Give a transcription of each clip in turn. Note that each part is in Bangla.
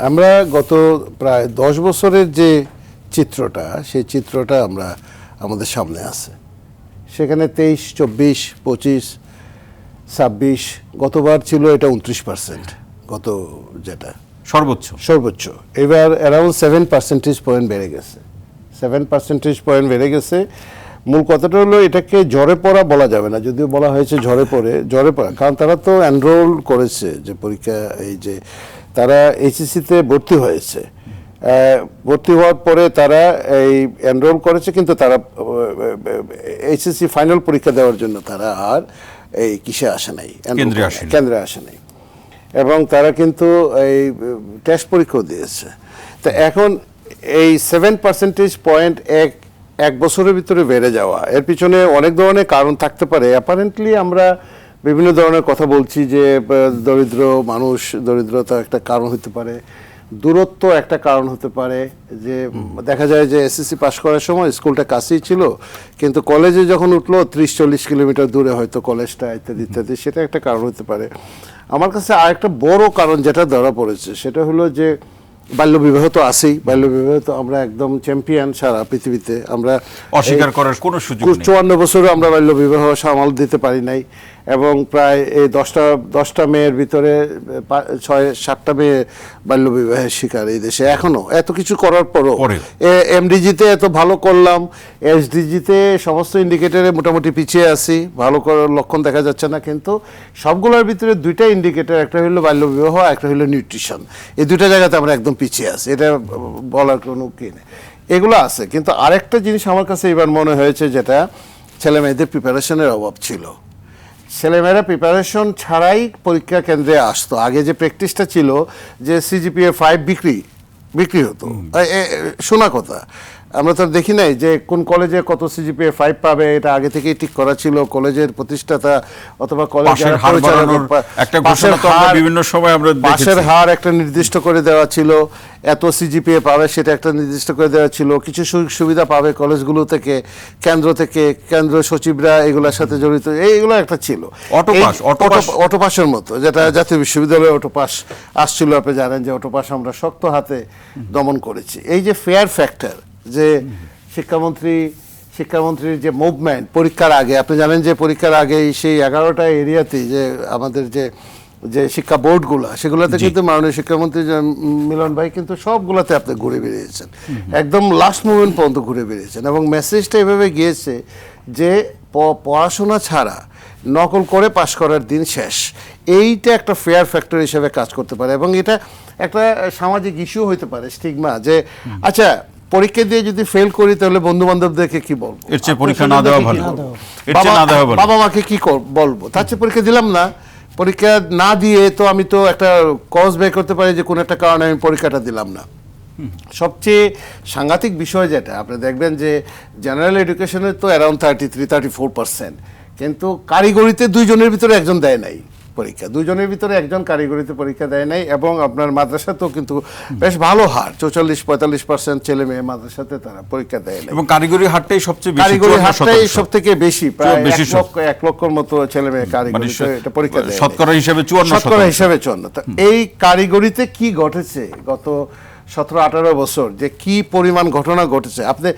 আমরা গত প্রায় 10 বছরের যে চিত্রটা, সেই চিত্রটা আমরা আমাদের সামনে আছে। সেখানে 23, 24, 25, 26, গতবার ছিল এটা 29%, গত যেটা সর্বোচ্চ। এবার অ্যারাউন্ড 7 পার্সেন্টেজ পয়েন্ট বেড়ে গেছে। 7 পার্সেন্টেজ পয়েন্ট বেড়ে গেছে। মূল কথাটা হলো এটাকে ঝরে পড়া বলা যাবে না, যদিও বলা হয়েছে ঝরে পড়া, কারণ তারা তো এনরোল করেছে, যে পরীক্ষা, এই যে তারা এইচএসসিতে ভর্তি হয়েছে, ভর্তি হওয়ার পরে তারা এই এনরোল করেছে, কিন্তু তারা এইচএসসি ফাইনাল পরীক্ষা দেওয়ার জন্য তারা আর এই কিসে আসে নাই, কেন্দ্রে আসে নাই, এবং তারা কিন্তু এই টেস্ট পরীক্ষাও দিয়েছে। তো এখন এই 7 পার্সেন্টেজ পয়েন্ট এক বছরের ভিতরে বেড়ে যাওয়া, এর পিছনে অনেক ধরনের কারণ থাকতে পারে। অ্যাপারেন্টলি আমরা বিভিন্ন ধরনের কথা বলছি, যে দরিদ্রতা একটা কারণ হতে পারে, দূরত্ব একটা কারণ হতে পারে, যে দেখা যায় যে এসএসসি পাস করার সময় স্কুলটা কাছেই ছিল, কিন্তু কলেজে যখন উঠলো 30-40 কিলোমিটার দূরে হয়তো কলেজটা, ইত্যাদি, সেটা একটা কারণ হতে পারে। আমার কাছে আরেকটা বড় কারণ যেটা ধরা পড়েছে, সেটা হলো যে বাল্যবিবাহ তো আছেই। বাল্যবিবাহ তো আমরা একদম চ্যাম্পিয়ন সারা পৃথিবীতে, আমরা অস্বীকার করার কোনো সুযোগ নেই। 54 বছরও আমরা বাল্যবিবাহ সামাল দিতে পারি নাই, এবং প্রায় এই 10টা মেয়ের ভিতরে 6-7টা মেয়ে বাল্যবিবাহের শিকার এই দেশে এখনো। এত কিছু করার পরও এমডিজিতে এত ভালো করলাম, এসডিজিতে সমস্ত ইন্ডিকেটরে মোটামুটি পিছিয়ে আছি, ভালো করার লক্ষণ দেখা যাচ্ছে না। কিন্তু সবগুলোর ভিতরে দুইটা ইন্ডিকেটর, একটা হলো বাল্যবিবাহ, একটা হলো নিউট্রিশন, এই দুইটা জায়গাতে আমরা একদম পিছিয়ে আছি, এটা বলার কোনো কি নেই। এগুলো আছে, কিন্তু আরেকটা জিনিস আমার কাছে এবার মনে হয়েছে, যেটা ছেলে মেয়েদের প্রিপারেশনের অভাব ছিল। ছেলেমেয়েরা প্রিপারেশন ছাড়াই পরীক্ষা কেন্দ্রে আসতো। আগে যে প্র্যাকটিসটা ছিল যে সিজিপিএ 5 বিক্রি হতো, শোনা কথা। আমরা তো দেখি নাই যে কোন কলেজে কত সিজিপিএ 5 পাবে, এটা আগে থেকেই ঠিক করা ছিল কলেজের প্রতিষ্ঠাতা অথবা কলেজের বিভিন্ন সময় আমরা পাশের হার একটা নির্দিষ্ট করে দেওয়া ছিল, এত সিজিপিএ পাবে সেটা একটা নির্দিষ্ট করে দেওয়া ছিল। কিছু সুযোগ সুবিধা পাবে কলেজগুলো থেকে, কেন্দ্র সচিবরা এগুলোর সাথে জড়িত, এইগুলো একটা ছিল অটোপাসের মতো, যেটা জাতীয় বিশ্ববিদ্যালয়ে অটোপাস আসছিল। আপনি জানেন যে অটোপাস আমরা শক্ত হাতে দমন করেছি। এই যে ফেয়ার ফ্যাক্টর, যে শিক্ষামন্ত্রীর যে মুভমেন্ট পরীক্ষার আগে, আপনি জানেন যে পরীক্ষার আগে সেই 11টা এরিয়াতেই যে আমাদের যে শিক্ষা বোর্ডগুলো, সেগুলোতে কিন্তু মাননীয় শিক্ষামন্ত্রী মিলন ভাই কিন্তু সবগুলোতে আপনি ঘুরে বেরিয়েছেন, একদম লাস্ট মুভমেন্ট পর্যন্ত ঘুরে বেরিয়েছেন, এবং মেসেজটা এভাবে গিয়েছে যে পড়াশোনা ছাড়া নকল করে পাশ করার দিন শেষ। এইটা একটা ফেয়ার ফ্যাক্টর হিসেবে কাজ করতে পারে, এবং এটা একটা সামাজিক ইস্যু হইতে পারে, স্টিগমা, যে আচ্ছা পরীক্ষা দিয়ে যদি ফেল করি তাহলে বন্ধু বান্ধবদেরকে কি বলবো, এর চেয়ে পরীক্ষা না দেওয়া ভালো, বাবা মাকে কি বলবো, তার চেয়ে পরীক্ষা দিলাম না। পরীক্ষা না দিয়ে তো আমি তো একটা কজ বের করতে পারি যে কোনো একটা কারণে আমি পরীক্ষাটা দিলাম না। সবচেয়ে সাংঘাতিক বিষয় যেটা আপনি দেখবেন, যে জেনারেল এডুকেশনের তো অ্যারাউন্ড 33-34%, কিন্তু কারিগরিতে 2 জনের ভিতরে একজন দেয় নাই পরীক্ষা, 2 জনের ভিতরে একজন কারিগরিতে পরীক্ষা দেয় নাই। এবং আপনার মাদ্রাসাতেও কিন্তু বেশ ভালো হার, 44-45% ছেলে মেয়ে মাদ্রাসাতে তারা পরীক্ষা দেয় নাই, এবং কারিগরি হারটাই সব থেকে বেশি, প্রায় 1 লক্ষের মতো ছেলে মেয়ে কারিগরিতে পরীক্ষা দেয়, শতকরা হিসেবে 54। এই কারিগরিতে কি ঘটেছে গত 17-18 বছর, যে কি পরিমাণ ঘটনা ঘটেছে। আপনি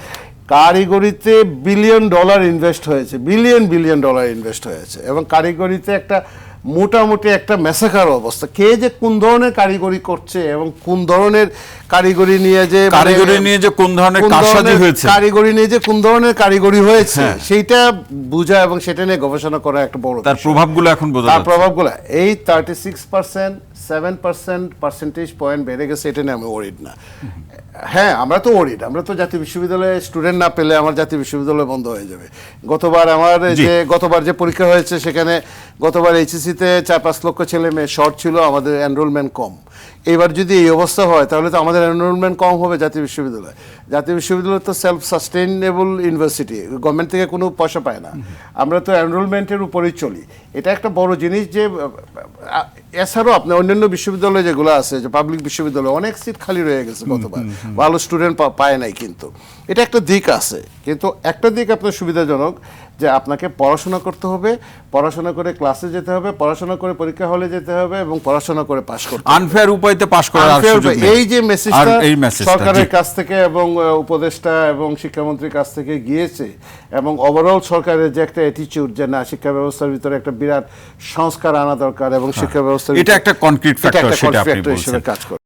কারিগরিতে $বিলিয়ন ইনভেস্ট হয়েছে, বিলিয়ন ডলার ইনভেস্ট হয়েছে, এবং কারিগরিতে একটা মোটামুটি একটা ম্যাসাকার অবস্থা। কে যে কোন ধরনের কারিগরি করছে, এবং কোন ধরনের কারিগরি নিয়ে যে কোন ধরনের কারসাজি হয়েছে, কারিগরি নিয়ে যে কোন ধরনের কারিগরি হয়েছে, সেইটা বোঝা এবং সেটা নিয়ে গবেষণা করা একটা বড়, তার প্রভাবগুলো এখন বোঝা যাচ্ছে। তার প্রভাবগুলো এই 36%, 7% পার্সেন্টেজ পয়েন্ট বেড়ে গেছে, এটা নিয়ে আমি ওরিড না। হ্যাঁ, আমরা তো ওরিড, আমরা তো জাতীয় বিশ্ববিদ্যালয়ে স্টুডেন্ট না পেলে আমার জাতীয় বিশ্ববিদ্যালয় বন্ধ হয়ে যাবে। গতবার যে পরীক্ষা হয়েছে, সেখানে গতবার এইচএসসিতে 4-5 লক্ষ ছেলে মেয়ে শর্ট ছিল, আমাদের এনরোলমেন্ট কম। এবার যদি এই অবস্থা হয় তাহলে তো আমাদের এনরোলমেন্ট কম হবে জাতীয় বিশ্ববিদ্যালয় তো সেলফ সাস্টেইনেবল ইউনিভার্সিটি, গভর্নমেন্ট থেকে কোনো পয়সা পায় না, আমরা তো এনরোলমেন্টের উপরেই চলি। এটা একটা বড় জিনিস। যে এছাড়াও আপনার অন্যান্য বিশ্ববিদ্যালয় যেগুলো আছে, যে পাবলিক বিশ্ববিদ্যালয়, অনেক সিট খালি রয়ে গেছে গতবার, ভালো স্টুডেন্ট পায় নাই, কিন্তু এটা একটা দিক আছে। কিন্তু একটা দিক আপনার সুবিধাজনক, যে আপনাকে পড়াশোনা করতে হবে, পড়াশোনা করে ক্লাসে যেতে হবে, পড়াশোনা করে পরীক্ষা হলে যেতে হবে এবং পড়াশোনা করে পাশ করতে হবে। আনফেয়ার উপায়তে পাশ করার আর Unfair সুযোগ way। নেই। এই যে মেসেজটা আর এই মেসেজটা, সরকারের জি। কাছ থেকে এবং উপদেষ্টা এবং শিক্ষামন্ত্রীর কাছ থেকে গিয়েছে, এবং ওভারঅল সরকারের যে একটা অ্যাটিটিউড যে না, শিক্ষা ব্যবস্থার ভিতরে একটা বিরাট সংস্কার আনা দরকার এবং শিক্ষা ব্যবস্থার এটা একটা concrete এটা factor, একটা সেটা আপনি factor হিসেবে বলছেন। কাজ করে।